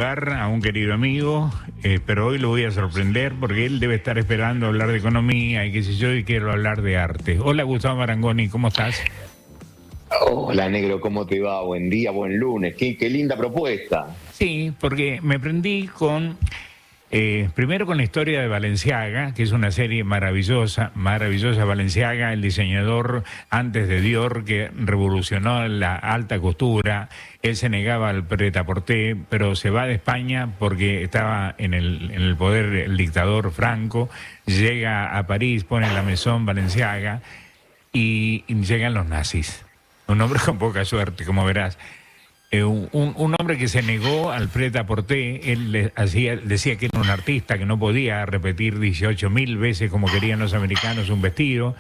A un querido amigo, pero hoy lo voy a sorprender porque él debe estar esperando hablar de economía y qué sé yo, y quiero hablar de arte. Hola, Gustavo Marangoni, ¿cómo estás? Hola, negro, ¿cómo te va? Buen día, buen lunes. Qué linda propuesta. Sí, porque me prendí con, primero con la historia de Balenciaga, que es una serie maravillosa, maravillosa. Balenciaga, el diseñador antes de Dior, que revolucionó la alta costura. Él se negaba al prêt-à-porter, pero se va de España porque estaba en el poder el dictador Franco. Llega a París, pone la Maison Balenciaga y llegan los nazis. Un hombre con poca suerte, como verás. Un hombre que se negó al prêt-à-porter. Él decía que era un artista, que no podía repetir 18.000 veces como querían los americanos un vestido.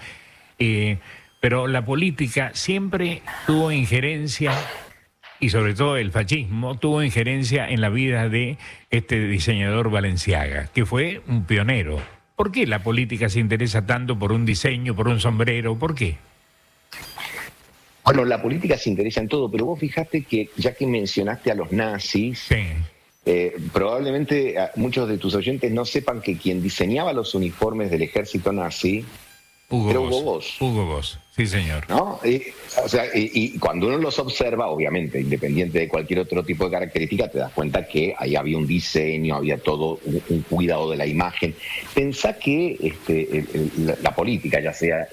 eh, pero la política siempre tuvo injerencia, y sobre todo el fascismo tuvo injerencia en la vida de este diseñador Balenciaga, que fue un pionero. ¿Por qué la política se interesa tanto por un diseño, por un sombrero? ¿Por qué? Bueno, la política se interesa en todo, pero vos fijaste que, ya que mencionaste a los nazis, Sí. probablemente muchos de tus oyentes no sepan que quien diseñaba los uniformes del ejército nazi era Hugo Boss. Hugo Boss, sí señor. ¿No? Y cuando uno los observa, obviamente, independiente de cualquier otro tipo de característica, te das cuenta que ahí había un diseño, había todo un cuidado de la imagen. Pensá que la política, ya sea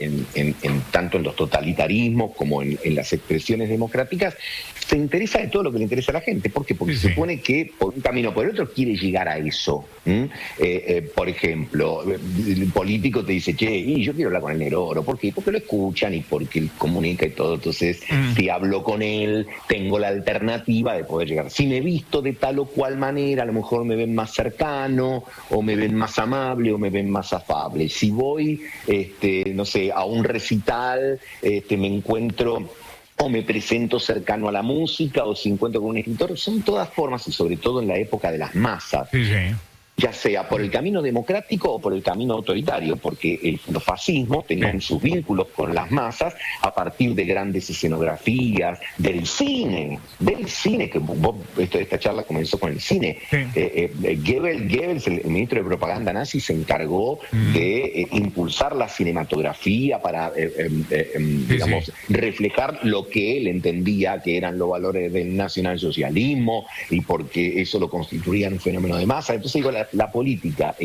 tanto en los totalitarismos como en las expresiones democráticas, se interesa de todo lo que le interesa a la gente. ¿Por qué? Porque se supone que por un camino o por el otro quiere llegar a eso. Por ejemplo, el político te dice, che, yo quiero hablar con el negro oro. ¿Por qué? Porque lo escuchan y porque él comunica y todo. Entonces, si hablo con él, tengo la alternativa de poder llegar. Si me visto de tal o cual manera, a lo mejor me ven más cercano, o me ven más amable, o me ven más afable. Si voy, no sé, a un recital, me encuentro o me presento cercano a la música, o si encuentro con un escritor, son todas formas, y sobre todo en la época de las masas. Sí, sí. Ya sea por el camino democrático o por el camino autoritario, porque los fascismos tenían sus vínculos con las masas a partir de grandes escenografías, del cine, que esta charla comenzó con el cine. Sí. Goebbels, el ministro de propaganda nazi, se encargó de impulsar la cinematografía para, digamos, reflejar lo que él entendía que eran los valores del nacionalsocialismo, y porque eso lo constituía un fenómeno de masa. Entonces digo, la política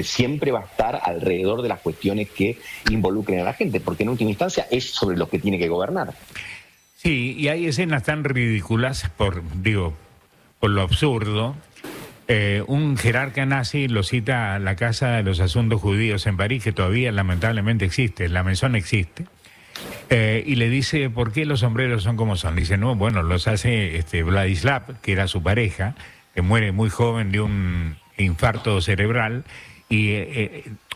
siempre va a estar alrededor de las cuestiones que involucren a la gente, porque en última instancia es sobre los que tiene que gobernar. Sí, y hay escenas tan ridículas por lo absurdo. Un jerarca nazi lo cita a la Casa de los Asuntos Judíos en París, que todavía lamentablemente existe, la Maison existe. Y le dice, ¿por qué los sombreros son como son? Dice, no, bueno, los hace Vladislav, que era su pareja, que muere muy joven de un infarto cerebral, y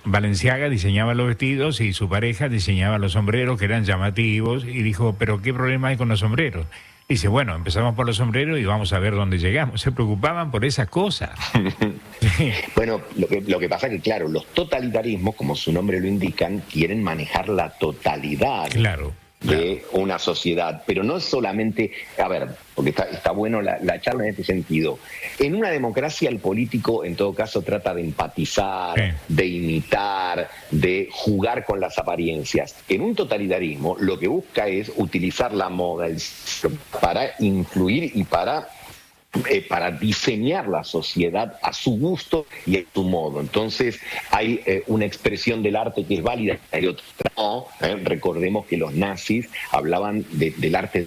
Balenciaga diseñaba los vestidos y su pareja diseñaba los sombreros, que eran llamativos, y dijo, ¿pero qué problema hay con los sombreros? Dice, bueno, empezamos por los sombreros y vamos a ver dónde llegamos. Se preocupaban por esas cosas. Bueno, lo que pasa es que, claro, los totalitarismos, como su nombre lo indican, quieren manejar la totalidad. Claro. De una sociedad, pero no es solamente, a ver, porque está bueno la charla en este sentido. En una democracia el político en todo caso trata de empatizar, de imitar, de jugar con las apariencias. En un totalitarismo lo que busca es utilizar la moda para influir y para diseñar la sociedad a su gusto y a su modo. Entonces hay una expresión del arte que es válida y otra no. Recordemos que los nazis hablaban del arte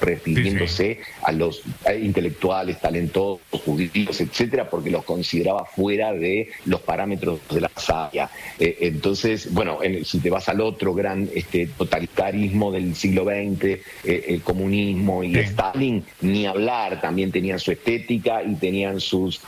refiriéndose a los intelectuales, talentosos, judíos, etcétera, porque los consideraba fuera de los parámetros de la savia. Entonces, bueno, si te vas al otro gran totalitarismo del siglo XX, el comunismo y Stalin, ni hablar, también tenían su estética y tenían sus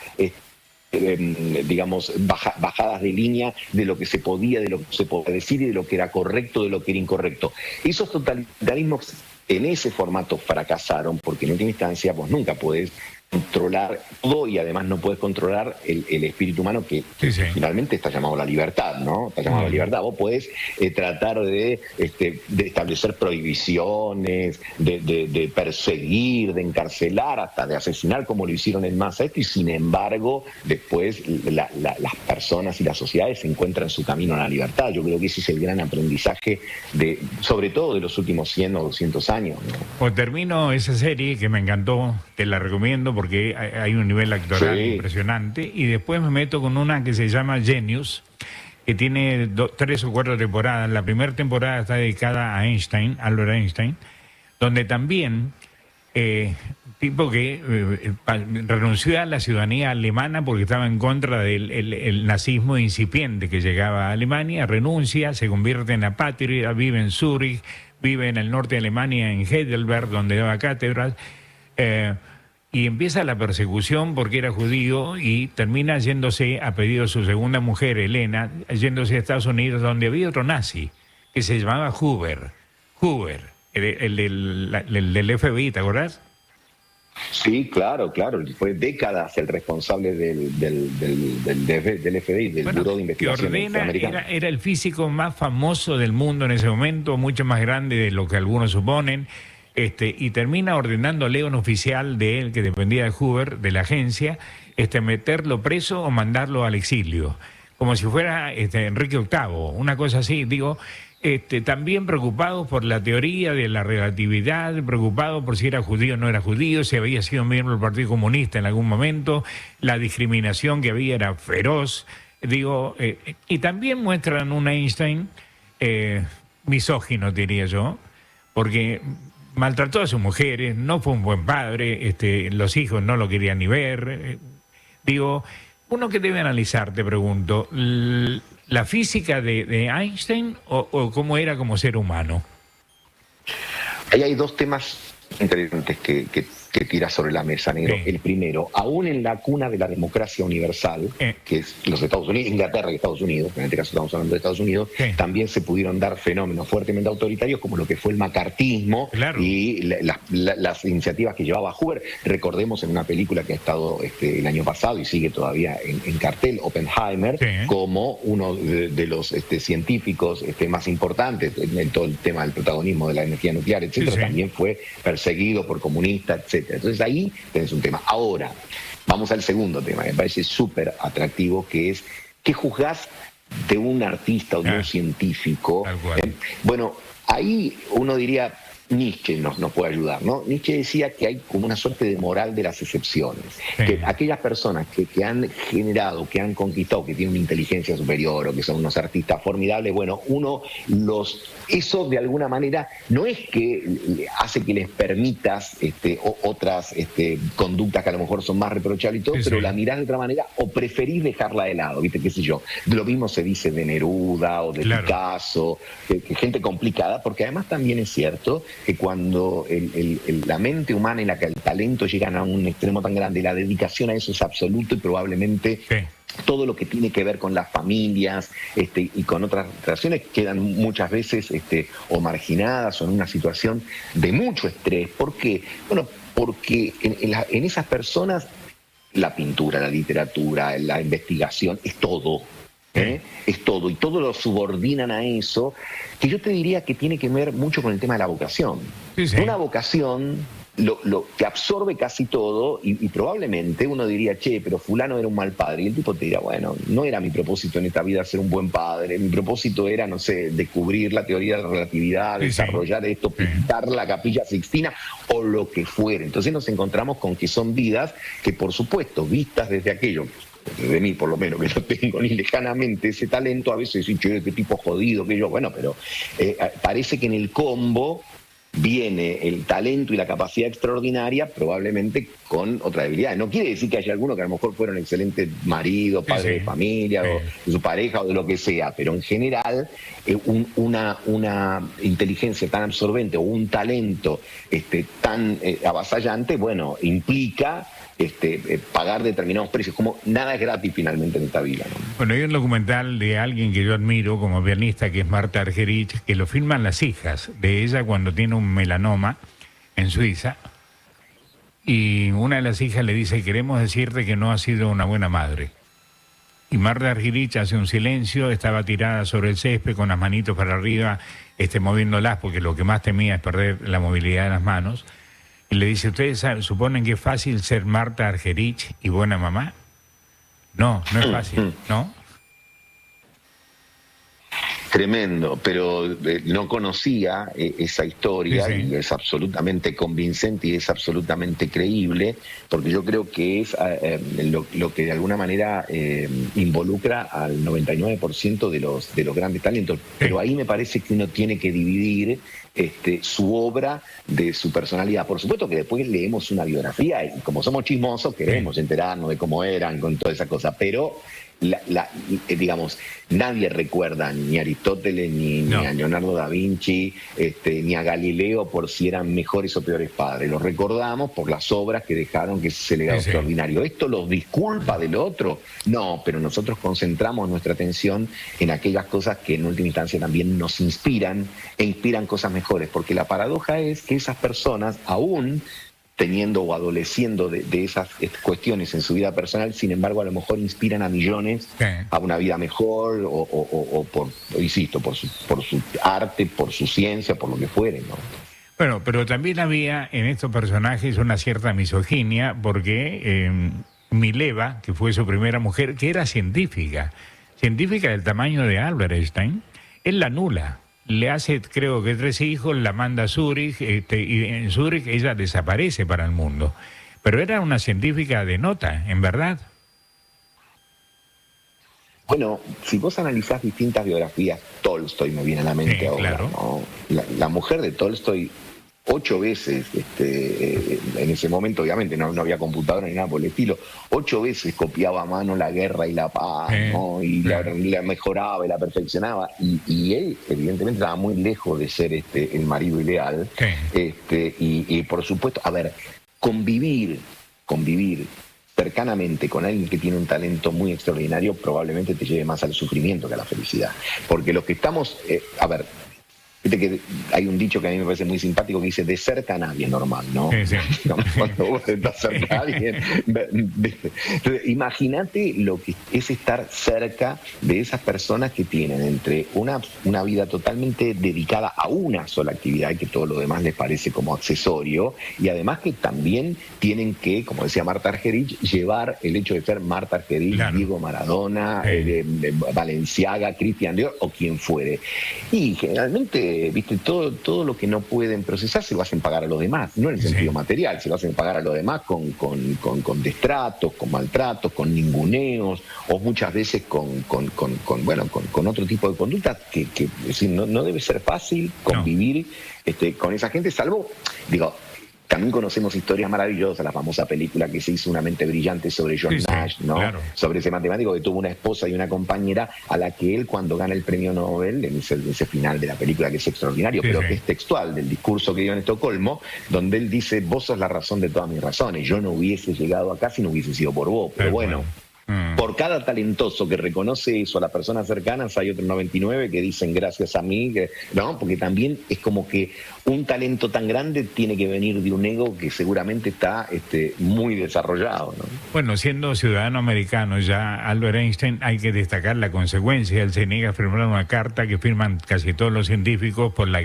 digamos, bajadas de línea de lo que se podía, de lo que se podía decir y de lo que era correcto, de lo que era incorrecto. Esos totalitarismos en ese formato fracasaron, porque en última instancia vos nunca podés controlar todo y además no puedes controlar el espíritu humano que finalmente está llamado a la libertad, ¿no? Está llamado a la libertad. Vos podés tratar de establecer prohibiciones, de perseguir, de encarcelar, hasta de asesinar como lo hicieron en masa y sin embargo después las personas y las sociedades se encuentran su camino a la libertad. Yo creo que ese es el gran aprendizaje sobre todo de los últimos 100 o 200 años, ¿no? Pues termino esa serie que me encantó, te la recomiendo porque hay un nivel actoral impresionante, y después me meto con una que se llama Genius, que tiene 3 o 4 temporadas. La primera temporada está dedicada a Einstein, Albert Einstein, donde también tipo que renunció a la ciudadanía alemana porque estaba en contra del el nazismo incipiente que llegaba a Alemania, renuncia, se convierte en apátrida, vive en Zúrich, vive en el norte de Alemania, en Heidelberg, donde daba cátedras, y empieza la persecución porque era judío y termina yéndose, a pedido de su segunda mujer, Elena, yéndose a Estados Unidos, donde había otro nazi que se llamaba Hoover, el del FBI, ¿te acordás? Sí, claro. Fue décadas el responsable del FBI, del Buró de Investigación americano. Era el físico más famoso del mundo en ese momento, mucho más grande de lo que algunos suponen. Y termina ordenándole a un oficial de él que dependía de Hoover, de la agencia, meterlo preso o mandarlo al exilio, como si fuera Enrique VIII, una cosa así. Digo, también preocupado por la teoría de la relatividad, preocupado por si era judío o no era judío, si había sido miembro del Partido Comunista en algún momento, la discriminación que había era feroz. Digo, y también muestran un Einstein misógino, diría yo, porque maltrató a sus mujeres, no fue un buen padre, los hijos no lo querían ni ver. Digo, uno que debe analizar, te pregunto, ¿la física de Einstein o cómo era como ser humano? Ahí hay 2 temas interesantes que tira sobre la mesa, Negro. El primero, aún en la cuna de la democracia universal, que es los Estados Unidos, Inglaterra y Estados Unidos, en este caso estamos hablando de Estados Unidos, también se pudieron dar fenómenos fuertemente autoritarios como lo que fue el macartismo y las iniciativas que llevaba Hoover. Recordemos en una película que ha estado el año pasado y sigue todavía en cartel, Oppenheimer, como uno de los científicos más importantes en todo el tema del protagonismo de la energía nuclear, etcétera, también fue perseguido por comunistas, etcétera. Entonces ahí tenés un tema. Ahora, vamos al segundo tema, que me parece súper atractivo, que es, ¿qué juzgás de un artista o de un científico? Bueno, ahí uno diría, Nietzsche nos puede ayudar, ¿no? Nietzsche decía que hay como una suerte de moral de las excepciones, que aquellas personas que han generado, que han conquistado, que tienen una inteligencia superior o que son unos artistas formidables, bueno, eso de alguna manera no es que hace que les permitas otras conductas que a lo mejor son más reprochables y todo, pero la mirás de otra manera o preferís dejarla de lado, ¿viste? Qué sé yo. Lo mismo se dice de Neruda o de Picasso, que gente complicada, porque además también es cierto que cuando la mente humana y el talento llegan a un extremo tan grande, la dedicación a eso es absoluto y probablemente todo lo que tiene que ver con las familias y con otras relaciones quedan muchas veces o marginadas o en una situación de mucho estrés. ¿Por qué? Bueno, porque en esas personas la pintura, la literatura, la investigación, es todo. Es todo, y todo lo subordinan a eso, que yo te diría que tiene que ver mucho con el tema de la vocación. Una vocación lo que absorbe casi todo y probablemente uno diría, che, pero fulano era un mal padre, y el tipo te dirá, bueno, no era mi propósito en esta vida ser un buen padre, mi propósito era, no sé, descubrir la teoría de la relatividad, desarrollar esto, pintar la Capilla Sixtina o lo que fuera. Entonces nos encontramos con que son vidas que, por supuesto, vistas desde aquello, de mí por lo menos, que no tengo ni lejanamente ese talento, a veces decir, che, qué tipo jodido que yo, bueno, pero parece que en el combo viene el talento y la capacidad extraordinaria, probablemente con otra debilidad. No quiere decir que haya algunos que a lo mejor fueron excelentes maridos, padres de familia, o de su pareja, o de lo que sea, pero en general una inteligencia tan absorbente o un talento tan avasallante, bueno, implica pagar determinados precios, como nada es gratis finalmente en esta vida, ¿no? Bueno, hay un documental de alguien que yo admiro como pianista, que es Marta Argerich, que lo filman las hijas de ella cuando tiene un melanoma en Suiza, y una de las hijas le dice, queremos decirte que no has sido una buena madre. Y Marta Argerich hace un silencio, estaba tirada sobre el césped con las manitos para arriba, moviéndolas, porque lo que más temía es perder la movilidad de las manos. Y le dice, ¿ustedes suponen que es fácil ser Marta Argerich y buena mamá? No, no es fácil, ¿no? Tremendo, pero no conocía esa historia, Sí, sí. y es absolutamente convincente y es absolutamente creíble, porque yo creo que es lo que de alguna manera involucra al 99% de los grandes talentos. Pero ahí me parece que uno tiene que dividir su obra de su personalidad. Por supuesto que después leemos una biografía y como somos chismosos queremos enterarnos de cómo eran con toda esa cosa, pero digamos, nadie recuerda ni a Aristóteles, ni a Leonardo da Vinci, ni a Galileo por si eran mejores o peores padres. Los recordamos por las obras que dejaron, que es ese legado extraordinario. ¿Esto los disculpa del otro? No, pero nosotros concentramos nuestra atención en aquellas cosas que en última instancia también nos inspiran e inspiran cosas mejores, porque la paradoja es que esas personas aún teniendo o adoleciendo de esas cuestiones en su vida personal, sin embargo, a lo mejor inspiran a millones a una vida mejor o insisto, por su arte, por su ciencia, por lo que fuere, ¿no? Bueno, pero también había en estos personajes una cierta misoginia, porque Mileva, que fue su primera mujer, que era científica del tamaño de Albert Einstein, él la anula. Le hace, creo que 3 hijos, la manda a Zúrich, y en Zúrich ella desaparece para el mundo. Pero era una científica de nota, en verdad. Bueno, si vos analizás distintas biografías, Tolstoy me viene a la mente ahora, claro. ¿no? La mujer de Tolstoy 8 veces, en ese momento obviamente no había computadora ni nada por el estilo, 8 veces copiaba a mano La guerra y la paz, ¿no? Y la mejoraba y la perfeccionaba, y él evidentemente estaba muy lejos de ser el marido ideal, y por supuesto, a ver, convivir cercanamente con alguien que tiene un talento muy extraordinario probablemente te lleve más al sufrimiento que a la felicidad, porque los que estamos, a ver, viste que hay un dicho que a mí me parece muy simpático que dice, de cerca a nadie es normal, ¿no? Sí. Cuando vos estás cerca a alguien, imagínate lo que es estar cerca de esas personas que tienen entre una vida totalmente dedicada a una sola actividad y que todo lo demás les parece como accesorio, y además que también tienen que, como decía Marta Argerich, llevar el hecho de ser Marta Argerich, Diego Maradona, Balenciaga, Christian Dior o quien fuere. Y generalmente, viste, todo lo que no pueden procesar se lo hacen pagar a los demás, no en el sentido material, se lo hacen pagar a los demás con destratos, con maltratos, con ninguneos, o muchas veces con otro tipo de conductas que es decir, no debe ser fácil convivir con esa gente, salvo, digo, también conocemos historias maravillosas, la famosa película que se hizo, Una mente brillante, sobre John Nash, ¿no? Claro. Sobre ese matemático que tuvo una esposa y una compañera a la que él, cuando gana el premio Nobel, en ese final de la película que es extraordinario, pero que es textual del discurso que dio en Estocolmo, donde él dice, vos sos la razón de todas mis razones, yo no hubiese llegado acá si no hubiese sido por vos, pero bueno. Por cada talentoso que reconoce eso a las personas cercanas, hay otros 99 que dicen gracias a mí, ¿no? Porque también es como que un talento tan grande tiene que venir de un ego que seguramente está muy desarrollado, ¿no? Bueno, siendo ciudadano americano ya, Albert Einstein, hay que destacar la consecuencia. Él se niega a firmar una carta que firman casi todos los científicos por la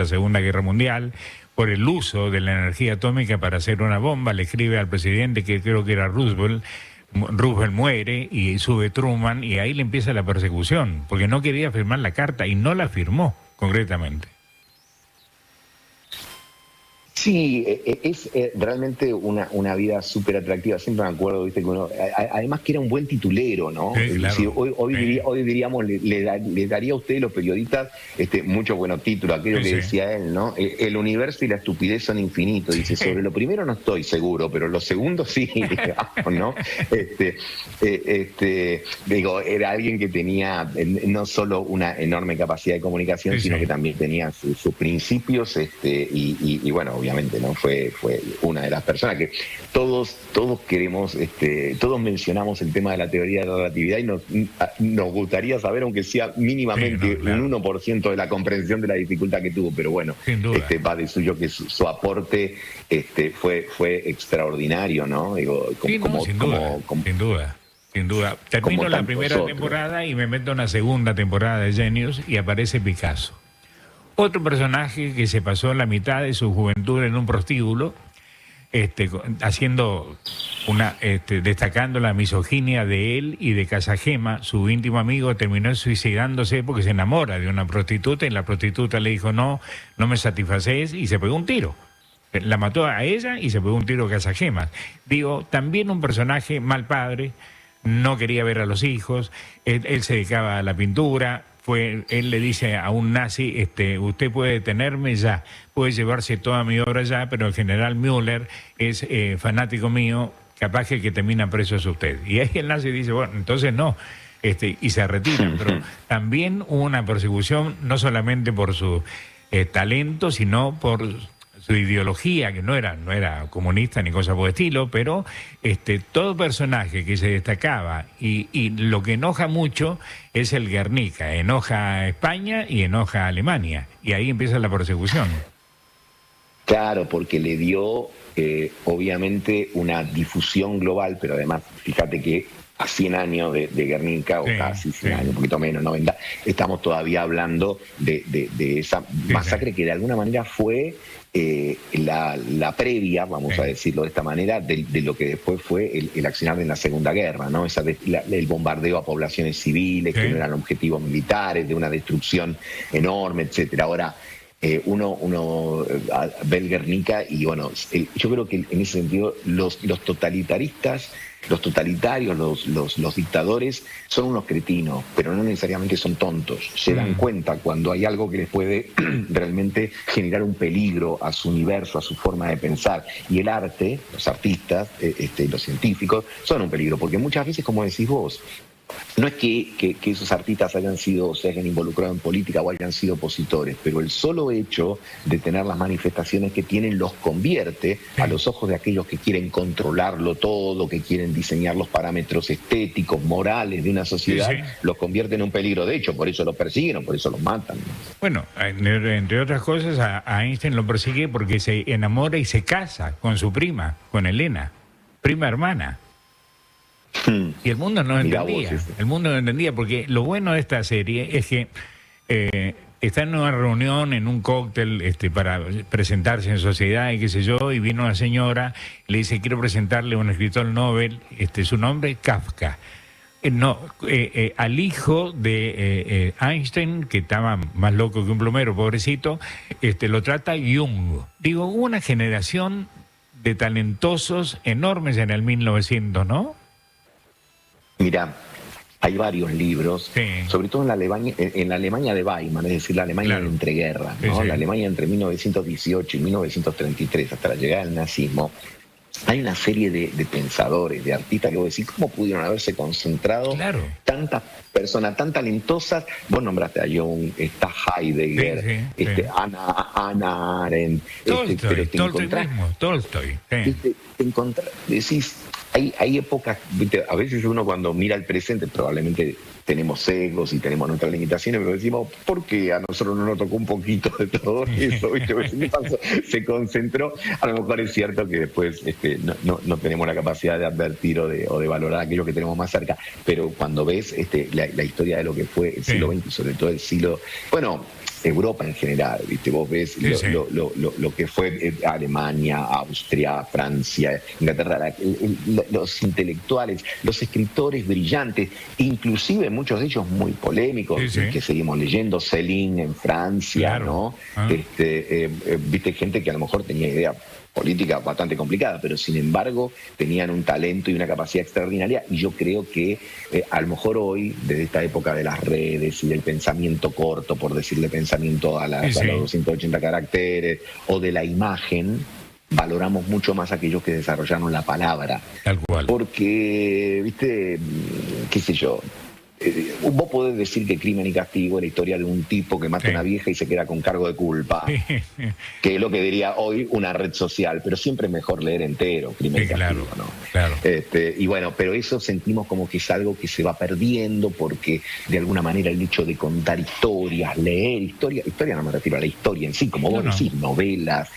Segunda Guerra Mundial, por el uso de la energía atómica para hacer una bomba. Le escribe al presidente, que creo que era Roosevelt muere y sube Truman, y ahí le empieza la persecución, porque no quería firmar la carta y no la firmó concretamente. Sí, es realmente una vida súper atractiva. Siempre me acuerdo, viste, que uno, además que era un buen titulero, ¿no? Sí, claro. Sí, hoy diríamos, le daría a ustedes, los periodistas, muchos buenos títulos, aquello que decía él, ¿no? El universo y la estupidez son infinitos. Dice, sobre lo primero no estoy seguro, pero lo segundo sí, digamos, ¿no? Digo, era alguien que tenía no solo una enorme capacidad de comunicación, sino que también tenía sus principios, y bueno, obviamente, ¿no? Fue una de las personas que todos queremos, todos mencionamos el tema de la teoría de la relatividad y nos gustaría saber, aunque sea mínimamente un 1% de la comprensión de la dificultad que tuvo, pero bueno, va de suyo que su aporte fue extraordinario, ¿no? Digo, sin duda. Termino la primera temporada y me meto en la segunda temporada de Genius y aparece Picasso. Otro personaje que se pasó la mitad de su juventud en un prostíbulo, haciendo destacando la misoginia de él y de Casagema, su íntimo amigo, terminó suicidándose porque se enamora de una prostituta y la prostituta le dijo no me satisfaces y se pegó un tiro. La mató a ella y se pegó un tiro a Casagema. Digo, también un personaje mal padre, no quería ver a los hijos, él se dedicaba a la pintura. Él le dice a un nazi, usted puede detenerme ya, puede llevarse toda mi obra ya, pero el general Müller es fanático mío, capaz que el que termina preso es usted. Y ahí el nazi dice, bueno, entonces no, y se retira. Pero también hubo una persecución, no solamente por su talento, sino por su ideología, que no era comunista ni cosa por el estilo, pero todo personaje que se destacaba y lo que enoja mucho es el Guernica, enoja a España y enoja a Alemania, y ahí empieza la persecución. Claro, porque le dio obviamente una difusión global, pero además, fíjate que a 100 años de Guernica, o casi 100 años, un poquito menos, 90, estamos todavía hablando de esa masacre que de alguna manera fue la previa, vamos a decirlo de esta manera, de lo que después fue el accionar en la Segunda Guerra, ¿no? El bombardeo a poblaciones civiles que no eran objetivos militares, de una destrucción enorme, etcétera. Ahora, uno ve el Guernica y bueno, yo creo que en ese sentido los totalitaristas, los totalitarios, los dictadores son unos cretinos, pero no necesariamente son tontos. Se dan cuenta cuando hay algo que les puede realmente generar un peligro a su universo, a su forma de pensar. Y el arte, los artistas, los científicos, son un peligro, porque muchas veces, como decís vos, no es que esos artistas se hayan involucrado en política o hayan sido opositores, pero el solo hecho de tener las manifestaciones que tienen los convierte a los ojos de aquellos que quieren controlarlo todo, que quieren diseñar los parámetros estéticos, morales de una sociedad, los convierte en un peligro. De hecho, por eso los persiguen, por eso los matan. Bueno, entre otras cosas, a Einstein lo persigue porque se enamora y se casa con su prima, con Elena, prima hermana. Y el mundo no entendía, el mundo no entendía, porque lo bueno de esta serie es que está en una reunión, en un cóctel para presentarse en sociedad y qué sé yo, y vino una señora, le dice, quiero presentarle a un escritor Nobel, su nombre, Kafka. Al hijo de Einstein, que estaba más loco que un plomero, pobrecito, lo trata Jung. Digo, hubo una generación de talentosos enormes en el 1900, ¿no? Mira, hay varios libros, sobre todo en la Alemania de Weimar, es decir, la Alemania de entreguerras, ¿no? La Alemania entre 1918 y 1933, hasta la llegada del nazismo. Hay una serie de pensadores, de artistas, que vos decís, ¿cómo pudieron haberse concentrado tantas personas tan talentosas? Vos nombraste a Jung, está Heidegger, Hannah Arendt, pero te encontrás, decís, hay épocas, ¿viste? A veces uno cuando mira el presente, probablemente tenemos sesgos y tenemos nuestras limitaciones, pero decimos, ¿por qué a nosotros no nos tocó un poquito de todo eso? ¿Viste? Se concentró. A lo mejor es cierto que después no tenemos la capacidad de advertir o de valorar aquello que tenemos más cerca, pero cuando ves la historia de lo que fue el siglo XX y sobre todo el siglo... Bueno, Europa en general, ¿viste? Vos ves lo que fue Alemania, Austria, Francia, Inglaterra, los intelectuales, los escritores brillantes, inclusive muchos de ellos muy polémicos, que seguimos leyendo, Céline en Francia, ¿no? Viste, gente que a lo mejor tenía idea política bastante complicada, pero sin embargo tenían un talento y una capacidad extraordinaria, y yo creo que a lo mejor hoy, desde esta época de las redes y del pensamiento corto, por decirle pensamiento a los 280 caracteres, o de la imagen, valoramos mucho más a aquellos que desarrollaron la palabra. Tal cual. Porque, viste, qué sé yo, vos podés decir que Crimen y Castigo es la historia de un tipo que mata a una vieja y se queda con cargo de culpa, que es lo que diría hoy una red social, pero siempre es mejor leer entero Crimen y Castigo, ¿no? Claro. Y bueno, pero eso sentimos como que es algo que se va perdiendo, porque de alguna manera el hecho de contar historias, leer historia no me refiero a la historia en sí, como vos decís, novelas,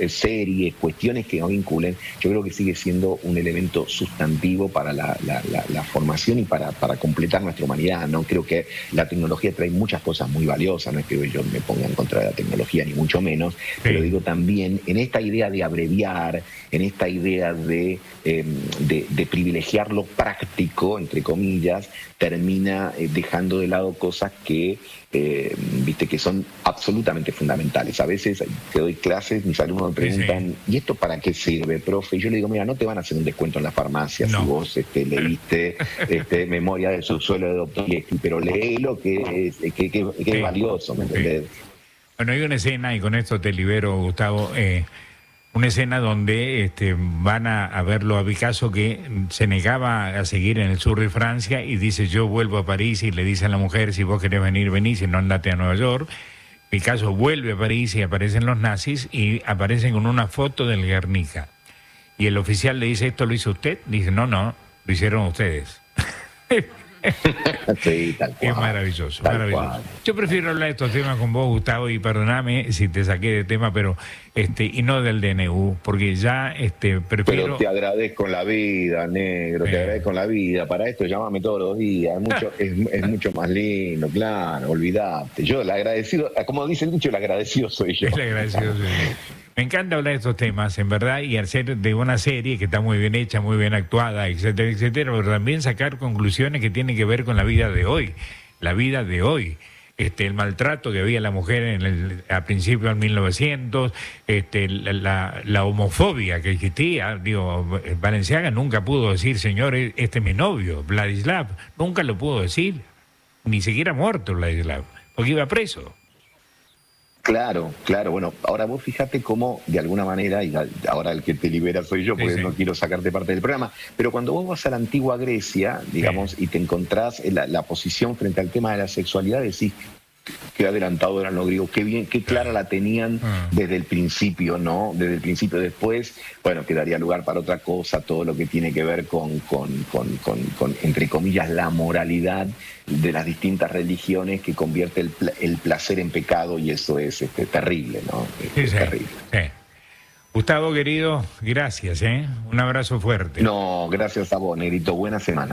series, cuestiones que no vinculen, yo creo que sigue siendo un elemento sustantivo para la formación y para completar nuestra humanidad, ¿no? Creo que la tecnología trae muchas cosas muy valiosas, no es que yo me ponga en contra de la tecnología, ni mucho menos, pero digo también, en esta idea de abreviar, en esta idea de privilegiar lo práctico, entre comillas, termina dejando de lado cosas que viste, que son absolutamente fundamentales. A veces que doy clases, mis alumnos me preguntan, ¿y esto para qué sirve, profe? Y yo le digo, mira, no te van a hacer un descuento en la farmacia si vos leíste Memoria del subsuelo de Dostoyevsky, pero léelo, que es valioso, ¿me entendés? Bueno, hay una escena, y con esto te libero, Gustavo, una escena donde van a verlo a Picasso, que se negaba a seguir en el sur de Francia, y dice, yo vuelvo a París, y le dice a la mujer, si vos querés venir, vení, si no, andate a Nueva York. Picasso vuelve a París y aparecen los nazis, y aparecen con una foto del Guernica. Y el oficial le dice, ¿esto lo hizo usted? Dice, no, lo hicieron ustedes. Sí, tal cual. Es maravilloso, tal maravilloso. Cual. Yo prefiero hablar de estos temas con vos, Gustavo, y perdóname si te saqué de tema, pero y no del DNU, porque ya prefiero... Pero te agradezco en la vida, negro, te agradezco en la vida. Para esto llámame todos los días, es mucho más lindo, claro, olvidate. Yo el agradecido, como dice el dicho, el agradecido soy yo. El agradecido soy yo. Me encanta hablar de estos temas, en verdad, y hacer de una serie que está muy bien hecha, muy bien actuada, etcétera, etcétera, pero también sacar conclusiones que tienen que ver con la vida de hoy. La vida de hoy. El maltrato que había la mujer a principios del 1900, la homofobia que existía. Digo, Balenciaga nunca pudo decir, señor, este es mi novio, Vladislav. Nunca lo pudo decir. Ni siquiera muerto Vladislav, porque iba preso. Claro. Bueno, ahora vos fíjate cómo, de alguna manera, y ahora el que te libera soy yo, porque no quiero sacarte parte del programa, pero cuando vos vas a la antigua Grecia, digamos, y te encontrás en la posición frente al tema de la sexualidad, decís, qué adelantado eran los griegos, qué bien, qué clara la tenían desde el principio, ¿no? Desde el principio. Después, bueno, quedaría lugar para otra cosa, todo lo que tiene que ver con entre comillas, la moralidad de las distintas religiones, que convierte el placer en pecado, y eso es terrible, ¿no? Es terrible. Sí. Gustavo, querido, gracias, un abrazo fuerte. No, gracias a vos, negrito. Buena semana.